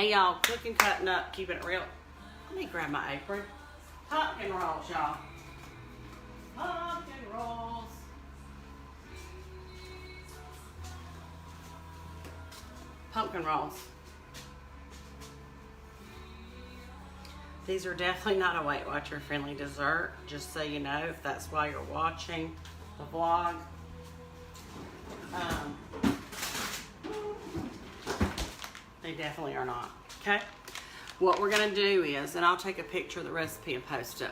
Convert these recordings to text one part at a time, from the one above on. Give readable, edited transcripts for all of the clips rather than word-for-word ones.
Hey y'all, cooking, cutting up, keeping it real. Let me grab my apron. Pumpkin rolls, y'all. Pumpkin rolls. Pumpkin rolls. These are definitely not a Weight Watcher friendly dessert, just so you know, if that's why you're watching the vlog. They definitely are not, okay? What we're gonna do is, and I'll take a picture of the recipe and post it.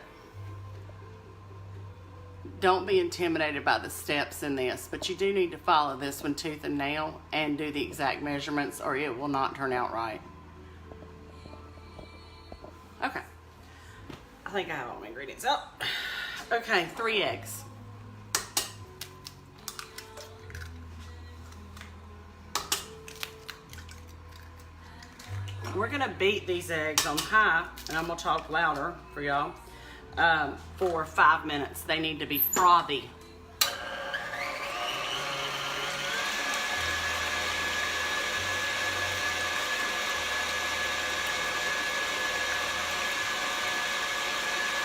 Don't be intimidated by the steps in this, but you do need to follow this one tooth and nail and do the exact measurements or it will not turn out right. Okay. I think I have all my ingredients up. Okay, 3 eggs. We're gonna beat these eggs on high, and I'm gonna talk louder for y'all, for 5 minutes. They need to be frothy.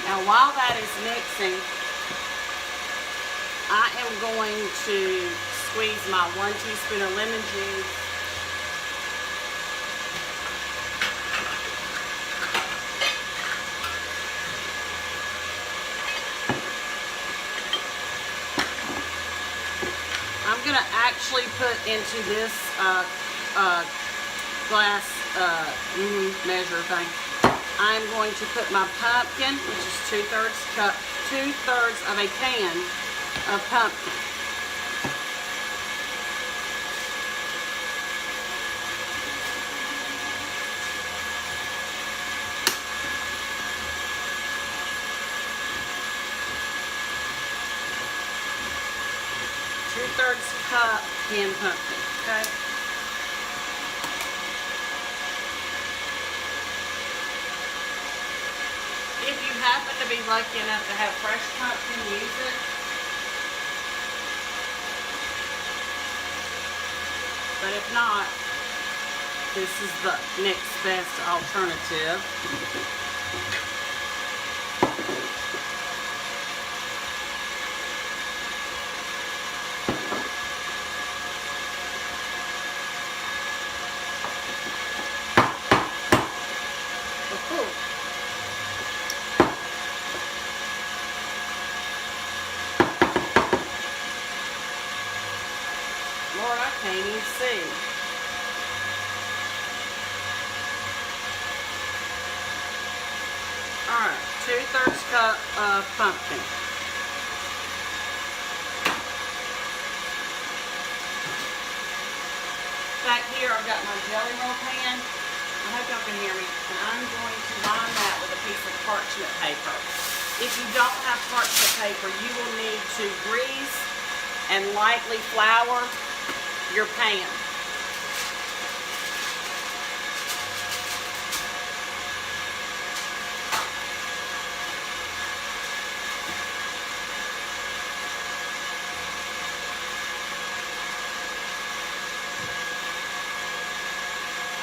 Now while that is mixing, I am going to squeeze my 1 teaspoon of lemon juice. I'm going to actually put into this glass measure thing. I'm going to put my pumpkin, which is 2/3 of a can of pumpkin. Two-thirds cup canned pumpkin, okay? If you happen to be lucky enough to have fresh pumpkin, use it. But if not, this is the next best alternative. Lord, I can't even see. Alright, 2/3 cup of pumpkin. Back here I've got my jelly roll pan. I hope y'all can hear me. And I'm going to line that with a piece of parchment paper. If you don't have parchment paper, you will need to grease and lightly flour your pan.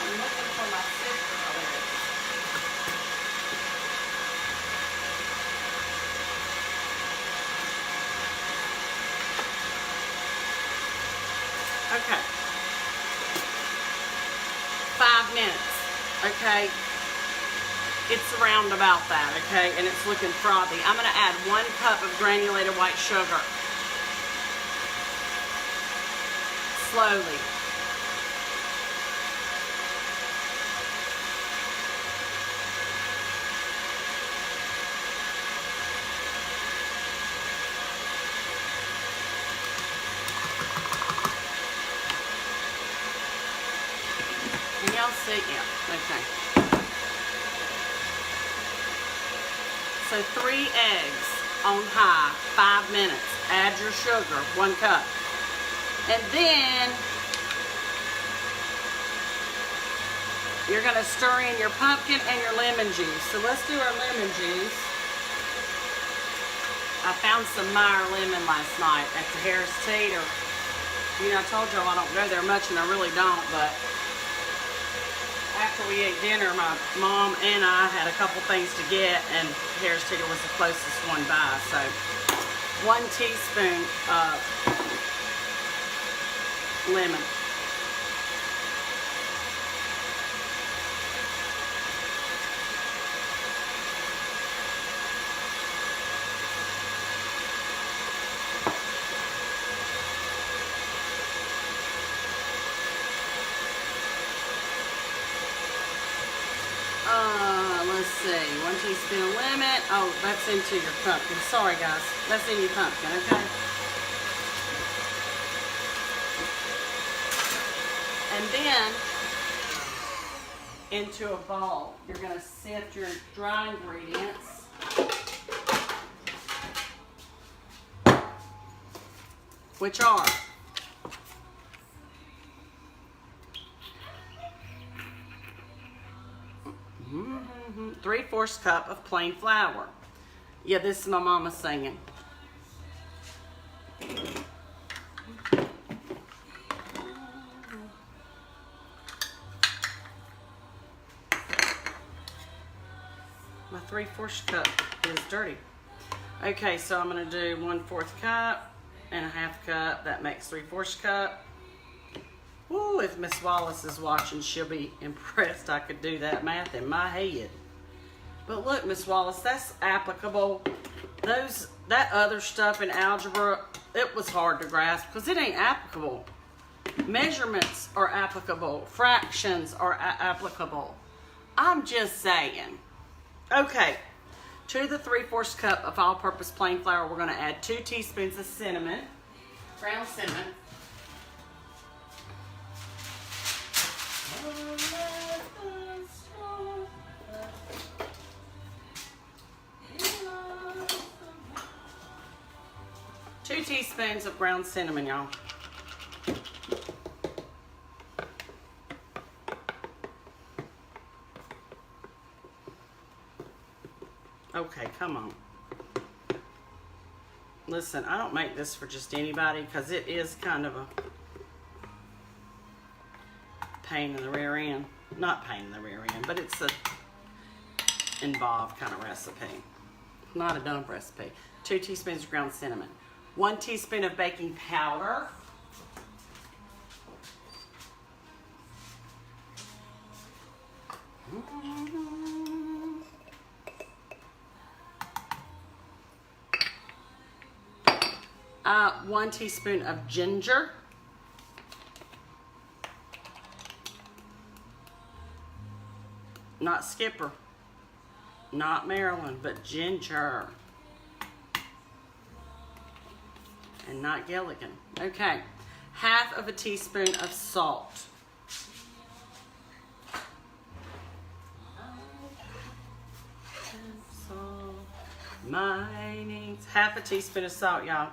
I'm looking for my sister over there. Okay. 5 minutes. Okay. It's around about that, okay? And it's looking frothy. I'm going to add 1 cup of granulated white sugar. Slowly. Can y'all see? Yeah, okay. So 3 eggs on high, 5 minutes. Add your sugar, 1 cup. And then you're gonna stir in your pumpkin and your lemon juice. So let's do our lemon juice. I found some Meyer lemon last night at the Harris Teeter. You know, I told y'all I don't go there much, and I really don't, but after after we ate dinner, my mom and I had a couple things to get, and Harris Teeter was the closest one by. So 1 teaspoon of lemon. Let's see, 1 teaspoon of lemon. Oh, that's into your pumpkin. Sorry, guys. That's in your pumpkin, okay? And then, into a bowl, you're going to sift your dry ingredients. Which are 3/4 cup of plain flour. Yeah, this is my mama singing. My 3/4 cup is dirty. Okay, so I'm gonna do 1/4 cup and a 1/2 cup. That makes 3/4 cup. Ooh, if Miss Wallace is watching, she'll be impressed I could do that math in my head. But look, Miss Wallace, that's applicable. That other stuff in algebra, it was hard to grasp because it ain't applicable. Measurements are applicable. Fractions are applicable. I'm just saying. Okay, to the 3/4 cup of all-purpose plain flour, we're going to add 2 teaspoons of cinnamon, ground cinnamon. Two teaspoons of ground cinnamon, y'all. Okay, come on. Listen, I don't make this for just anybody because it is kind of a pain in the rear end. Not pain in the rear end, but it's a involved kind of recipe. Not a dumb recipe. 2 teaspoons of ground cinnamon. 1 teaspoon of baking powder. One teaspoon of ginger. Not Skipper, not Maryland, but ginger. And not Gilligan. Okay, 1/2 teaspoon of salt. My needs. 1/2 teaspoon of salt, y'all.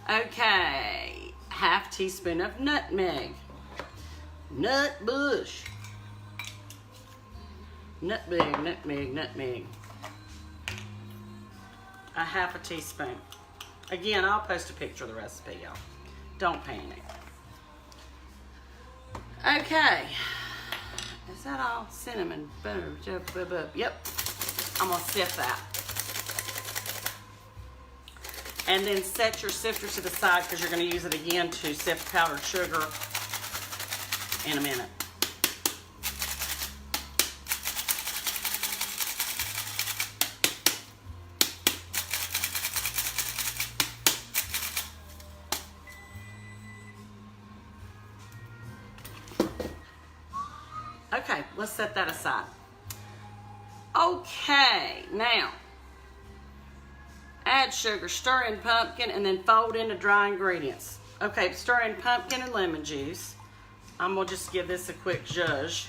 Okay, 1/2 teaspoon of nutmeg. Nut bush. Nutmeg, nutmeg, nutmeg. 1/2 teaspoon. Again, I'll post a picture of the recipe, y'all. Don't panic. Okay. Is that all? Cinnamon. Yep. I'm going to sift that. And then set your sifter to the side because you're going to use it again to sift powdered sugar in a minute. Okay, let's set that aside. Okay, now add sugar, stir in pumpkin, and then fold into dry ingredients. Okay, stir in pumpkin and lemon juice. I'm gonna just give this a quick zhuzh.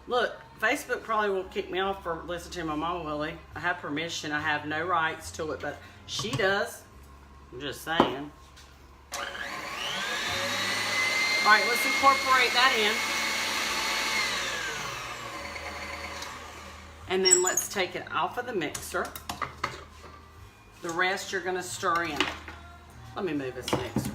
Look, Facebook probably won't kick me off for listening to my Mama Willie. I have permission. I have no rights to it, but she does. I'm just saying. All right, let's incorporate that in. And then let's take it off of the mixer. The rest you're gonna stir in. Let me move this mixer.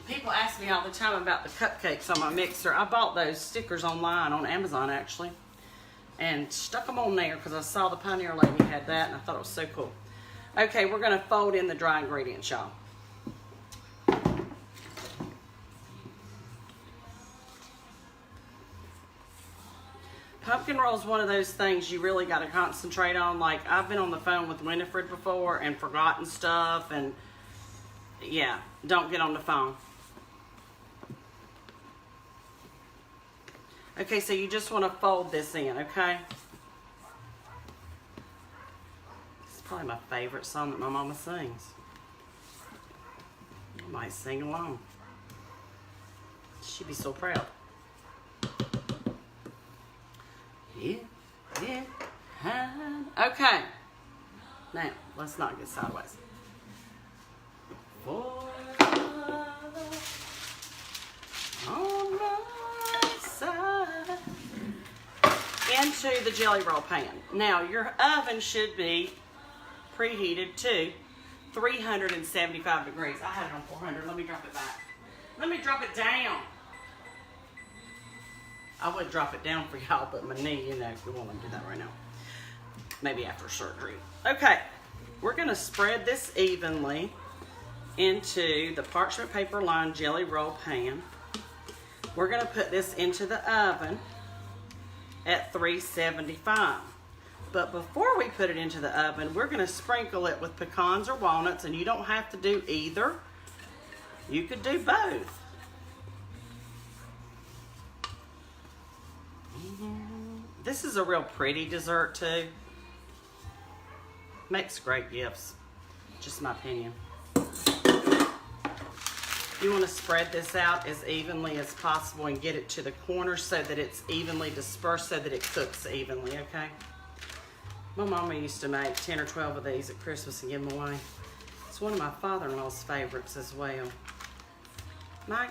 People ask me all the time about the cupcakes on my mixer. I bought those stickers online on Amazon actually and stuck them on there because I saw the Pioneer lady had that and I thought it was so cool. Okay, we're gonna fold in the dry ingredients, y'all. Pumpkin roll is one of those things you really got to concentrate on. Like, I've been on the phone with Winifred before and forgotten stuff, and yeah, don't get on the phone. Okay, so you just want to fold this in, okay? This is probably my favorite song that my mama sings. I might sing along. She'd be so proud. Yeah. Okay. Now, let's not get sideways. On my side. Into the jelly roll pan. Now, your oven should be preheated to 375 degrees. I had it on 400. Let me drop it back. Let me drop it down. I would drop it down for y'all, but my knee, you know, if you want to do that right now. Maybe after surgery. Okay, we're going to spread this evenly into the parchment paper lined jelly roll pan. We're going to put this into the oven at 375. But before we put it into the oven, we're going to sprinkle it with pecans or walnuts, and you don't have to do either. You could do both. This is a real pretty dessert too. Makes great gifts. Just my opinion. You want to spread this out as evenly as possible and get it to the corners so that it's evenly dispersed so that it cooks evenly, okay? My mama used to make 10 or 12 of these at Christmas and give them away. It's one of my father-in-law's favorites as well. My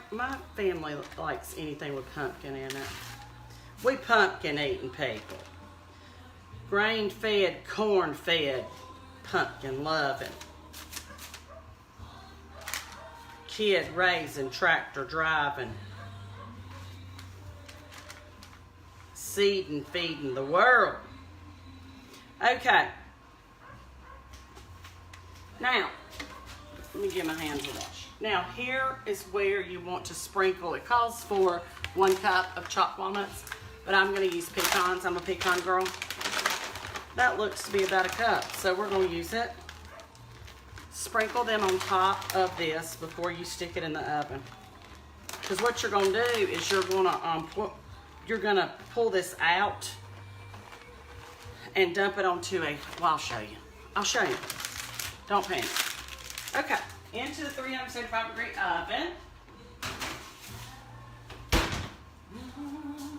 family likes anything with pumpkin in it. We pumpkin eating people. Grain-fed, corn-fed, pumpkin loving. Kid raising, tractor driving. Seeding, feeding the world. Okay. Now, let me get my hands a wash. Now, here is where you want to sprinkle. It calls for 1 cup of chopped walnuts. But I'm going to use pecans. I'm a pecan girl. That looks to be about 1 cup. So we're going to use it. Sprinkle them on top of this before you stick it in the oven. Because what you're going to do is you're going to pull this out and dump it onto a, well, I'll show you. I'll show you. Don't panic. Okay. Into the 375 degree oven.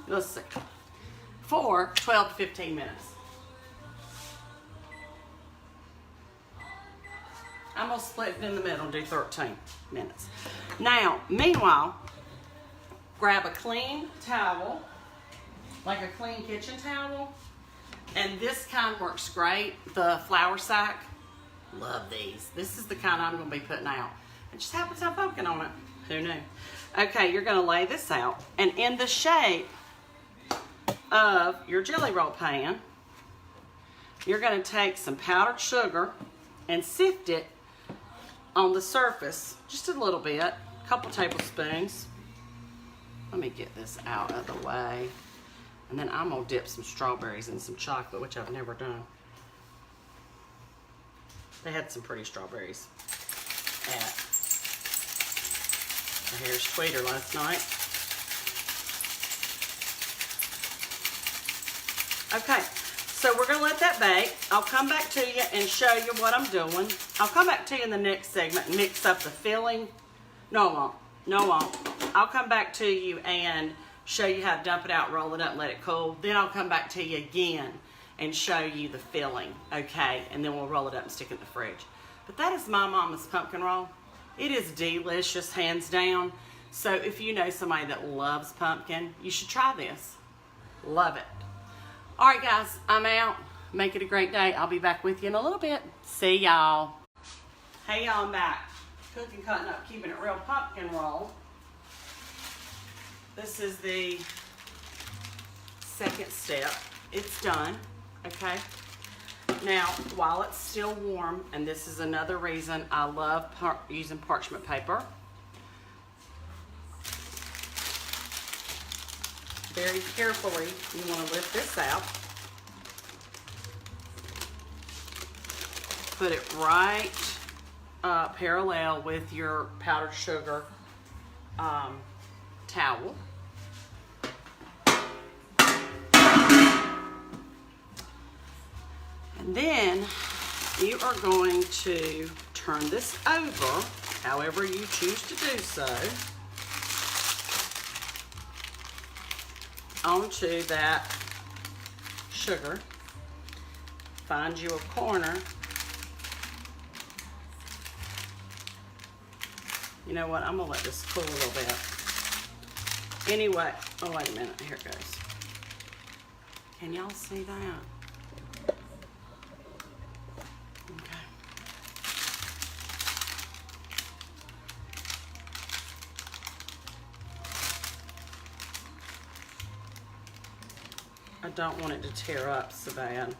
Let's see, for 12 to 15 minutes. I'm going to split it in the middle and do 13 minutes. Now, meanwhile, grab a clean towel, like a clean kitchen towel, and this kind works great, the flour sack. Love these. This is the kind I'm going to be putting out. It just happens to have pumpkin on it. Who knew? Okay, you're going to lay this out, and in the shape of your jelly roll pan, you're going to take some powdered sugar and sift it on the surface just a little bit, a couple tablespoons. Let me get this out of the way, and then I'm going to dip some strawberries in some chocolate, which I've never done. They had some pretty strawberries at the Harris Tweeter last night. Okay, so we're going to let that bake. I'll come back to you and show you what I'm doing. I'll come back to you in the next segment and mix up the filling. No, I won't. No, I won't. I'll come back to you and show you how to dump it out, roll it up, let it cool. Then I'll come back to you again and show you the filling, okay? And then we'll roll it up and stick it in the fridge. But that is my mama's pumpkin roll. It is delicious, hands down. So if you know somebody that loves pumpkin, you should try this. Love it. All right, guys, I'm out. Make it a great day. I'll be back with you in a little bit. See y'all. Hey, y'all, I'm back. Cooking, cutting up, keeping it real pumpkin roll. This is the second step. It's done, okay? Now, while it's still warm, and this is another reason I love using parchment paper. Very carefully, you want to lift this out. Put it right parallel with your powdered sugar towel. And then you are going to turn this over, however you choose to do so, onto that sugar. Find you a corner. You know what? I'm gonna let this cool a little bit. Anyway, oh wait a minute, here it goes. Can y'all see that? Okay. I don't want it to tear up so bad.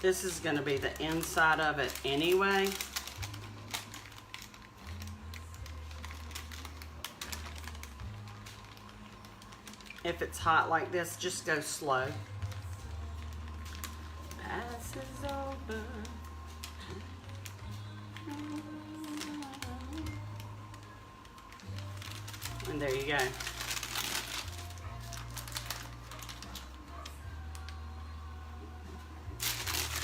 This is going to be the inside of it anyway. If it's hot like this, just go slow. Mass is over. And there you go.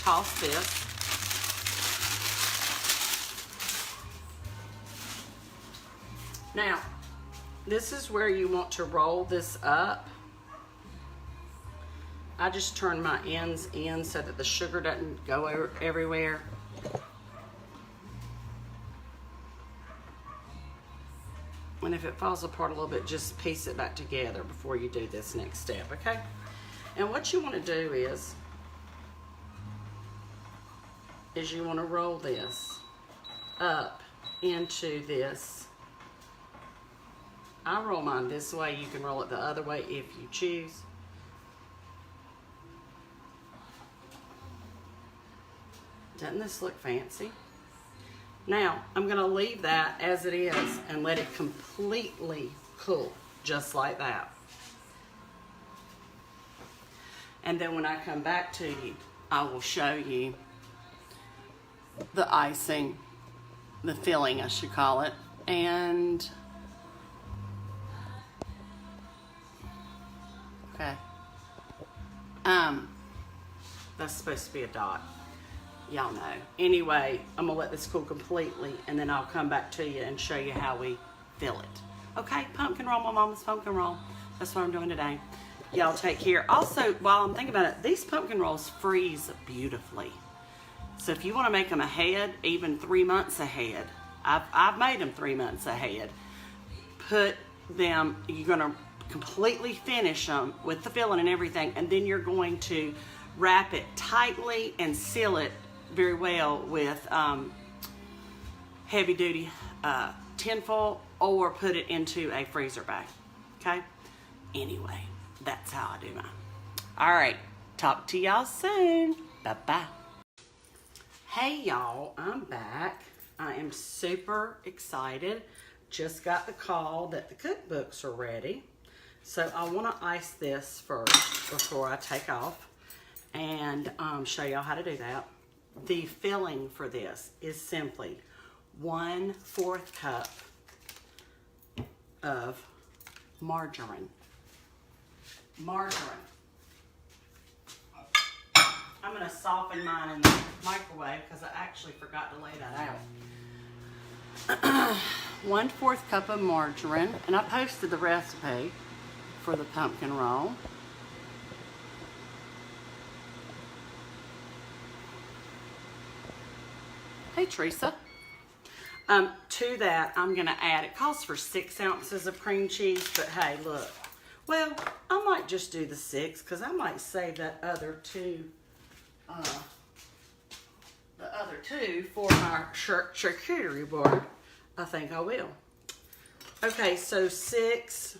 Toss this. Now, this is where you want to roll this up. I just turn my ends in so that the sugar doesn't go everywhere. And if it falls apart a little bit, just piece it back together before you do this next step, okay? And what you want to do is you want to roll this up into this. I roll mine this way. You can roll it the other way if you choose. Doesn't this look fancy? Now, I'm going to leave that as it is and let it completely cool, just like that. And then when I come back to you, I will show you the icing, the filling, I should call it, and okay, that's supposed to be a dot. Y'all know. Anyway, I'm gonna let this cool completely, and then I'll come back to you and show you how we fill it. Okay, pumpkin roll, my mama's pumpkin roll. That's what I'm doing today. Y'all take care. Also, while I'm thinking about it, these pumpkin rolls freeze beautifully. So if you want to make them ahead, even 3 months ahead, I've made them 3 months ahead. Put them, you're going to completely finish them with the filling and everything, and then you're going to wrap it tightly and seal it very well with heavy duty tinfoil, or put it into a freezer bag. Okay? Anyway, that's how I do mine. All right, talk to y'all soon. Bye-bye. Hey y'all, I'm back. I am super excited. Just got the call that the cookbooks are ready. So I want to ice this first before I take off and show y'all how to do that. The filling for this is simply 1/4 cup of margarine. I'm going to soften mine in the microwave because I actually forgot to lay that out. 1/4 cup of margarine, and I posted the recipe for the pumpkin roll. Hey, Teresa. To that, I'm going to add, it calls for 6 ounces of cream cheese, but hey, look. Well, I might just do the 6 because I might save that other 2, for my charcuterie board. I think I will. Okay, so 6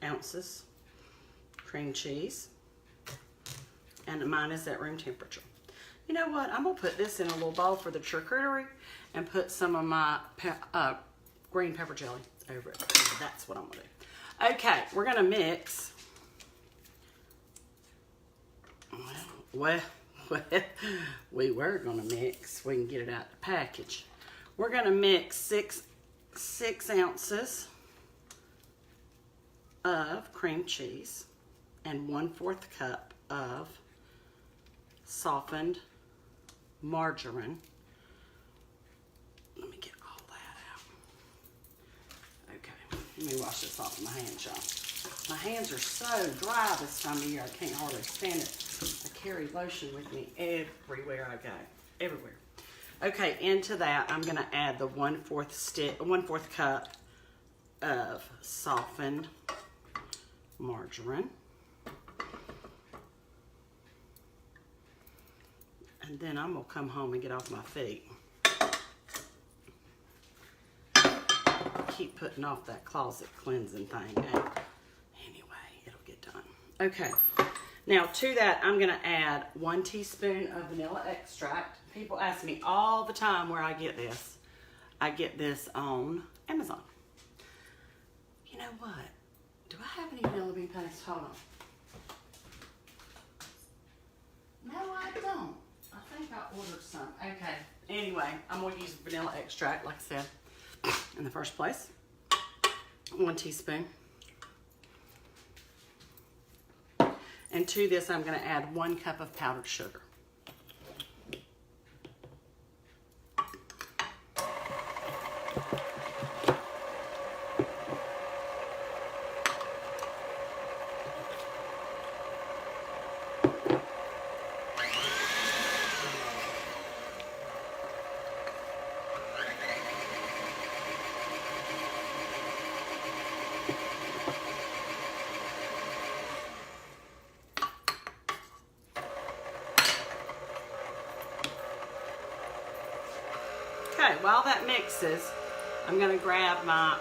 ounces cream cheese, and mine is at room temperature. You know what? I'm gonna put this in a little bowl for the charcuterie and put some of my green pepper jelly over it. That's what I'm gonna do. Okay, we're gonna mix. Well, we were gonna mix. We can get it out the package. We're gonna mix 6 ounces of cream cheese and 1/4 cup of softened margarine. Let me get all that out. Okay, let me wash this off my hands, y'all. My hands are so dry this time of year, I can't hardly stand it. I carry lotion with me everywhere I go, everywhere. Okay, into that, I'm gonna add the 1/4 cup of softened margarine. And then I'm gonna come home and get off my feet. Keep putting off that closet cleansing thing. Anyway, it'll get done. Okay, now to that, I'm gonna add 1 teaspoon of vanilla extract. People ask me all the time where I get this. I get this on Amazon. You know what? Do I have any vanilla bean paste? Hold on. No, I don't. I think I ordered some. Okay. Anyway, I'm going to use vanilla extract, like I said, in the first place. 1 teaspoon. And to this, I'm going to add 1 cup of powdered sugar. Okay, while that mixes, I'm gonna grab my,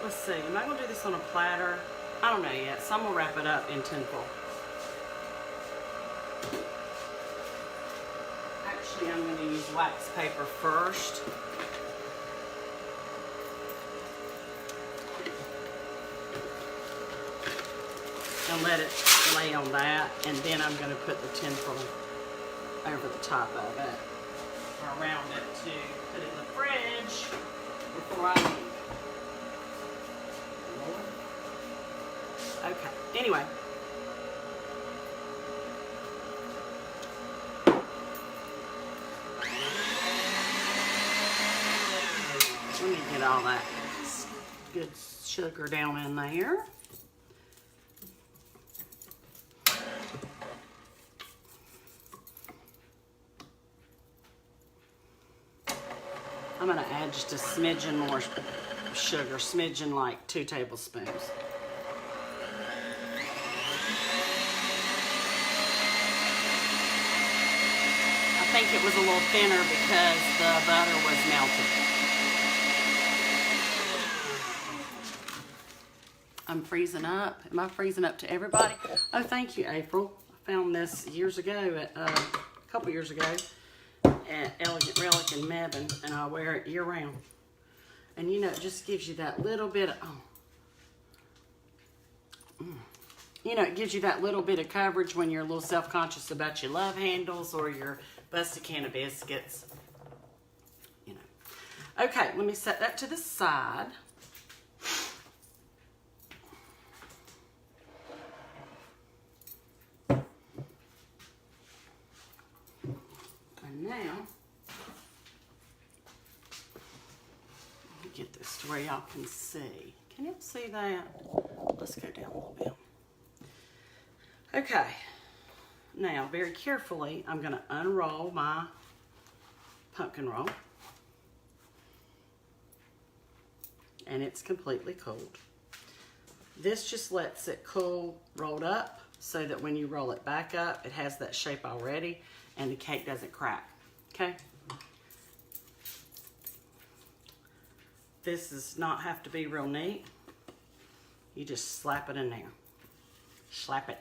let's see, am I gonna do this on a platter? I don't know yet, so I'm gonna wrap it up in tinfoil. Actually, I'm gonna use wax paper first. And let it lay on that, and then I'm gonna put the tinfoil over the top of it. Around it to put it in the fridge before I leave. Okay, anyway. Let me get all that good sugar down in there. I'm gonna add just a smidgen more sugar, smidgen like 2 tablespoons. I think it was a little thinner because the butter was melted. I'm freezing up. Am I freezing up to everybody? Oh, thank you, April. I found this years ago, a couple years ago. At Elegant Relic in Mebane, and I wear it year round. And you know, it just gives you that little bit of, you know, it gives you that little bit of coverage when you're a little self-conscious about your love handles or your busted can of biscuits. You know. Okay, let me set that to the side. Now, let me get this to where y'all can see. Can you see that? Let's go down a little bit. Okay, now very carefully, I'm going to unroll my pumpkin roll. And it's completely cooled. This just lets it cool rolled up so that when you roll it back up, it has that shape already and the cake doesn't crack, okay? This does not have to be real neat. You just slap it in there. Slap it.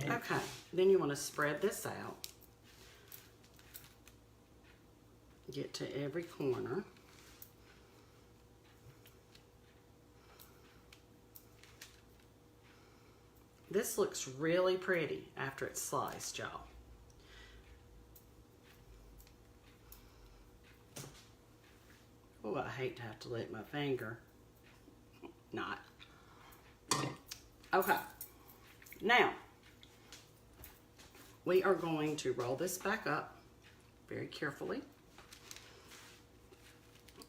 Okay, then you want to spread this out. Get to every corner. This looks really pretty after it's sliced, y'all. Oh, I hate to have to lick my finger. Not. Okay, now we are going to roll this back up very carefully.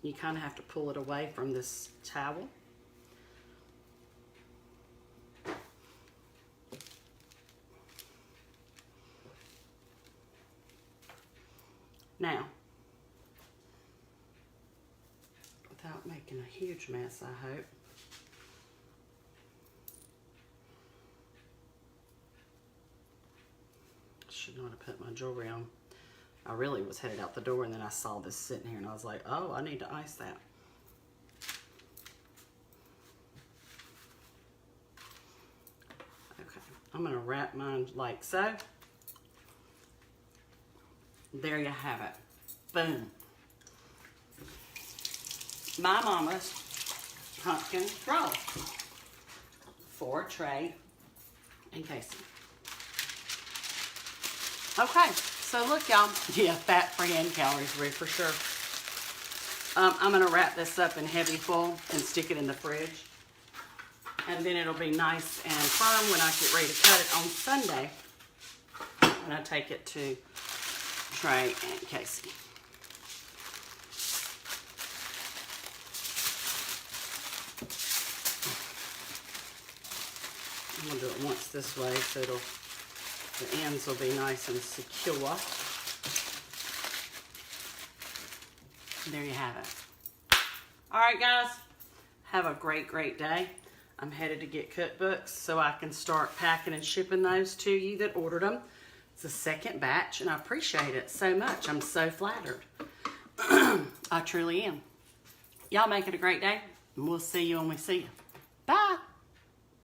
You kind of have to pull it away from this towel. Now, without making a huge mess, I hope. Should not have put my jewelry on. I really was headed out the door and then I saw this sitting here and I was like, oh, I need to ice that. Okay, I'm gonna wrap mine like so. There you have it. Boom. My mama's pumpkin roll for Trey and Casey. Okay, so look, y'all. Yeah, fat-free and calorie-free for sure. I'm going to wrap this up in heavy foil and stick it in the fridge. And then it'll be nice and firm when I get ready to cut it on Sunday. And I take it to Trey and Casey. I'm going to do it once this way so the ends will be nice and secure. There you have it. All right, guys, have a great, great day. I'm headed to get cookbooks so I can start packing and shipping those to you that ordered them. It's the second batch, and I appreciate it so much. I'm so flattered. I truly am. Y'all make it a great day, and we'll see you when we see you. Bye.